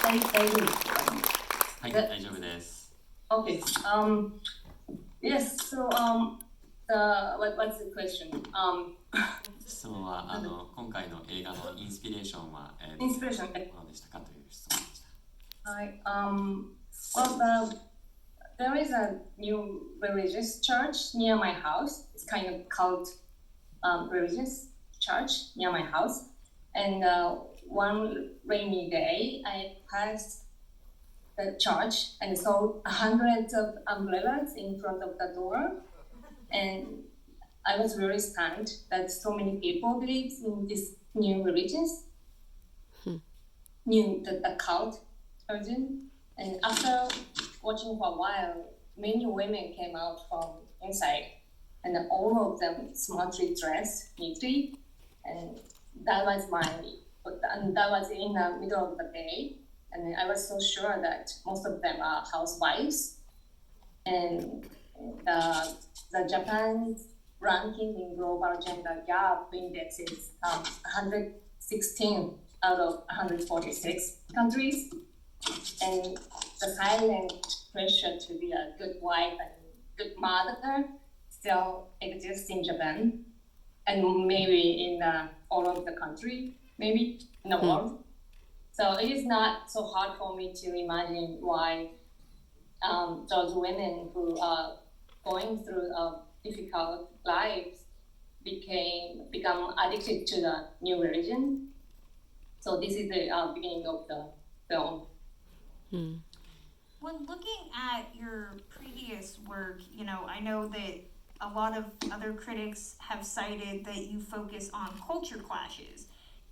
はい、The- 大丈夫です。Okay. Yes. So what's the question? 質問は、今回の映画のインスピレーションは、Inspiration. どういうものでしたかという質問でした。Hi. There is a new religious church near my house. It's kind of cult religious church near my house. And one rainy day, I passed the church and saw hundreds of umbrellas in front of the door. And I was very stunned that so many people believe in this new religions, the cult religion. And after watching for a while, many women came out from inside, and all of them smartly dressed neatly. And that was that was in the middle of the day, and I was so sure that most of them are housewives. And the Japan's ranking in global gender gap index is 116 out of 146 countries. And the silent pressure to be a good wife and good mother still exists in Japan, and maybe in all of the country, maybe in the world. So it is not so hard for me to imagine why those women who are going through difficult lives become addicted to the new religion. So this is the beginning of the film. When looking at your previous work, I know that a lot of other critics have cited that you focus on culture clashes,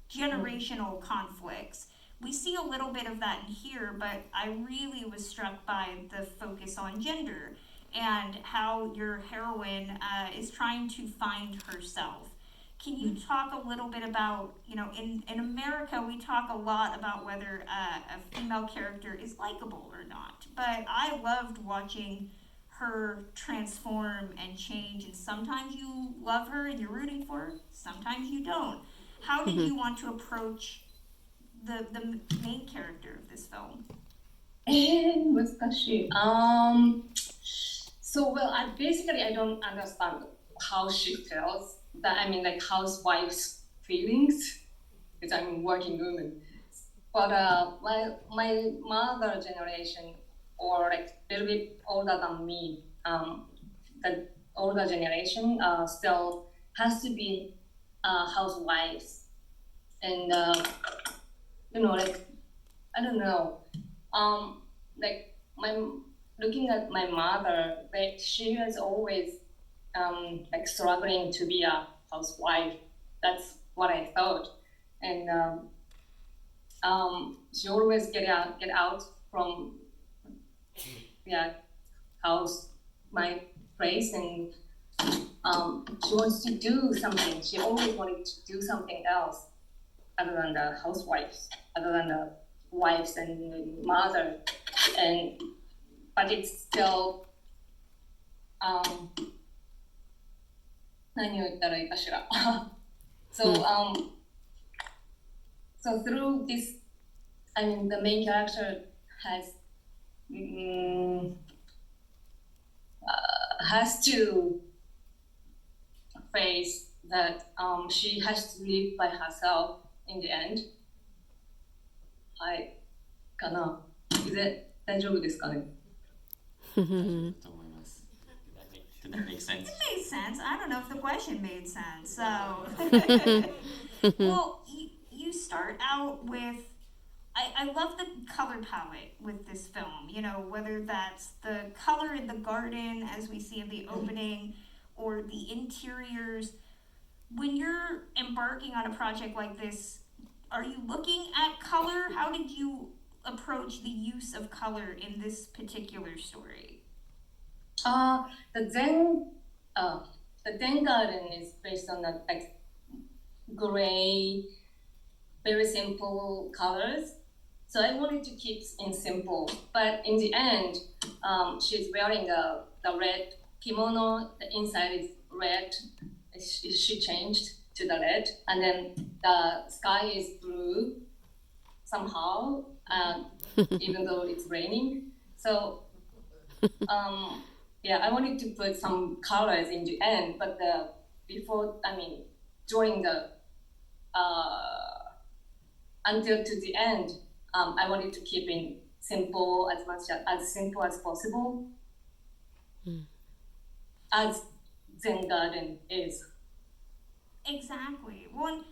generational conflicts. We see a little bit of that in here, but I really was struck by the focus on gender and how your heroine is trying to find herself. Can you talk a little bit about, in America, we talk a lot about whether a female character is likable or not. But I loved watching her transform and change. And sometimes you love her and you're rooting for her, sometimes you don't. How did you want to approach the main character of this film? 難しい。So well, I don't understand how she feels. That I mean, like housewife's feelings, because I'm a working woman. But my mother generation, or like a little bit older than me, the older generation still has to be housewives, and like I don't know, like looking at my mother, like she was always like struggling to be a housewife. That's what I thought, and she always get out from house, my place, and she wants to do something. She always wanted to do something else other than the housewives, other than the wives and mother, but it's still 何を言ったらいいかしら so through this, I mean, the main character has to face that she has to live by herself in the end. はいかな。大丈夫ですかね。大丈夫だと思います。Did that make sense? It made sense. I don't know if the question made sense. So, well, you start out with. I love the color palette with this film. Whether that's the color in the garden, as we see in the opening, or the interiors. When you're embarking on a project like this, are you looking at color? How did you approach the use of color in this particular story? The Zen garden is based on the like gray, very simple colors. So I wanted to keep in simple, but in the end, she's wearing the red kimono. The inside is red. She changed to the red, and then the sky is blue. somehow, even though it's raining. So yeah, I wanted to put some colors in the end, but during the until to the end, I wanted to keep it simple as simple as possible, as Zen Garden is. Exactly. Well,